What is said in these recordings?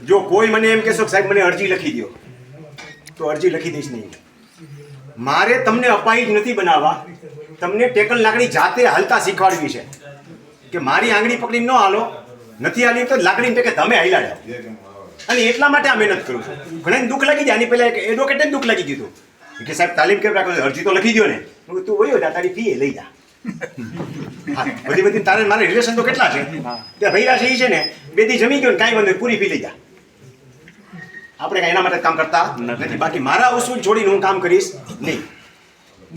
જો કોઈ મને એમ કહેશો કે સાહેબ મને અરજી લખી દો, તો અરજી લખી દઈશ નહીં. મારે તમને અપાઈ જ નથી બનાવવા, તમને ટેકલ લાકડી જાતે હાલતા શીખવાડવી છે કે મારી આંગળી પકડીને ન હાલો, નથી હાલી તો લાકડીને ટેકે તમે હાલ્યા જાઓ. અને એટલા માટે આ મહેનત કરું છું. ઘણાને દુઃખ લાગી જાય. આની પહેલા એક એડવોકેટને દુઃખ લાગી ગયું હતું કે સાહેબ તાલીમ કેમ રાખો, અરજી તો લખી દો ને. તું વયો જા, તારી ફી લઈ જા. હા, બધી તારે મારે રિલેશન તો કેટલા છે ત્યાં ભૈરા છે એ છે ને, બેથી જમી ગયો ને કાંઈ વાંધો પૂરી ફી લઈ જા. આપણે કાંઈ એના માટે કામ કરતા નથી. બાકી મારા ઉસૂલ છોડીને હું કામ કરીશ નહીં.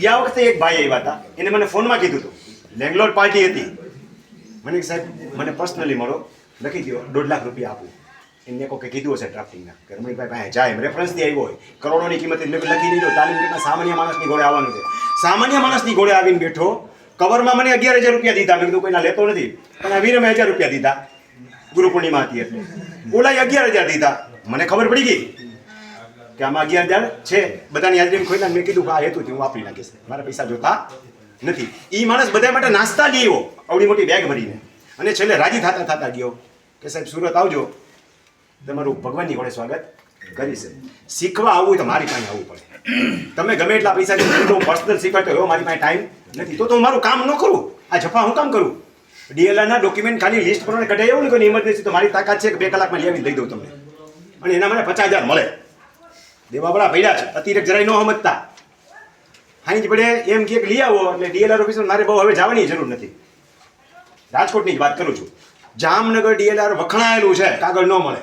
ગયા વખતે એક ભાઈ આવ્યા હતા, એને મને ફોનમાં કીધું હતું, લેન્ડલોર્ડ પાર્ટી હતી. મને સાહેબ મને પર્સનલી મળો, લખી દો, 2.5 લાખ રૂપિયા આપું. એને કોઈ કીધું હશે ડ્રાફ્ટિંગના કે રમણીકભાઈ પાસે જાય, રેફરન્સથી આવ્યો હોય, કરોડોની કિંમત લખી દીધો. તાલીમ કેટલા સામાન્ય માણસની ઘોડે આવવાનું છે. સામાન્ય માણસની ઘોડે આવીને બેઠો. કવરમાં મને 11,000 રૂપિયા દીધા. મેં કીધું કોઈના લેતો નથી, પણ આ વીરે મેં 1000 રૂપિયા દીધા. ગુરુ પૂર્ણિમા હતી એટલે ઓલાએ 11,000 દીધા. મને ખબર પડી ગઈ કે આમાં 11,000 છે. બધાની હાજરીમાં ખોઈલા. મેં કીધું આ હેતુથી હું વાપરી નાખીશ, મારા પૈસા જોતા નથી. એ માણસ બધા માટે નાસ્તા લઈ આવ્યો આવડી મોટી બેગ ભરીને, અને છેલ્લે રાજી થતા ગયો કે સાહેબ સુરત આવજો, તમારું ભગવાનની ઘોડે સ્વાગત કરીશ. શીખવા આવવું હોય તો મારી પાસે આવવું પડે. તમે ગમે એટલા પૈસા હું પર્સનલ શીખવાડતો એવો મારી પાસે ટાઈમ નથી, તો હું મારું કામ ન કરું. આ જફા હું કામ કરું? ડીએલઆરના ડોક્યુમેન્ટ ખાલી લિસ્ટ પ્રમાણે કઢાઈ એવું ને કોઈ ઇમરજન્સી તો મારી તાકાત છે કે 2 કલાકમાં લઈ આવીને દઈ દઉં તમને. અને એના મને 50,000 મળે. દેવાવાળા ભૈડા છે, અતિરેક જરાય ન સમજતા. હાઈ જ પડે એમ કે લઈ આવો એટલે ડીએલઆર ઓફિસમાં મારે બહુ હવે જવાની જરૂર નથી. રાજકોટની જ વાત કરું છું. જામનગર ડીએલઆર વખણાયેલું છે, કાગળ ન મળે.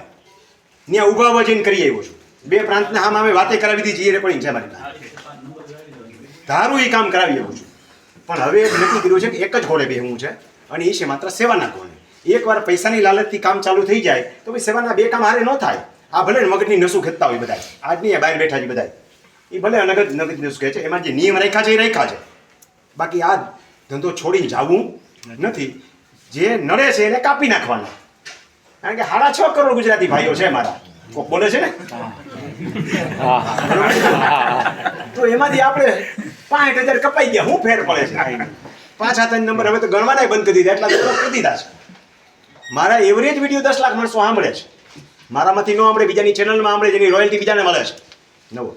ત્યાં ઊભા ઉભા જઈને કરી આવ્યો છું. 2 પ્રાંતના હામ અમે વાતે કરાવી દીધી, જીએ રેકોર્ડિંગ છે મારી પાસે. ધારું એ કામ કરાવી આવ્યું છું. પણ હવે નક્કી કર્યું છે કે એક જ ઘોડે બેહવું છે, અને એ છે માત્ર સેવાના ઘોડે. એકવાર પૈસાની લાલચથી કામ ચાલુ થઈ જાય તો ભાઈ સેવાના 2 કામ હારે ન થાય. આ ભલે મગજની નસું ખેંચતા હોય બધા, આજની બહાર બેઠા છે બધા, એ ભલે નગદ નસું ખેંચે, એમાં જે નિયમ રાખ્યા છે એ રાખ્યા છે. બાકી આ ધંધો છોડીને જવું નથી. જે નડે છે એને કાપી નાખવાના. કારણ કે 6.5 કરોડ ગુજરાતી ભાઈઓ છે મારા, કોક બોલે છે ને, તો એમાંથી આપણે 65,000 કપાઈ ગયા. શું ફેર પડે છે? 5 નંબર હવે તો ગણવાના બંધ કરી દીધા, એટલા તો કરી દીધા છે. મારા એવરેજ વિડીયો 10 લાખ માણસો સાંભળે છે. મારામાંથી ન સાંભળે, બીજાની ચેનલમાં સાંભળે, જેની રોયલ્ટી બીજાને મળે છે. નવો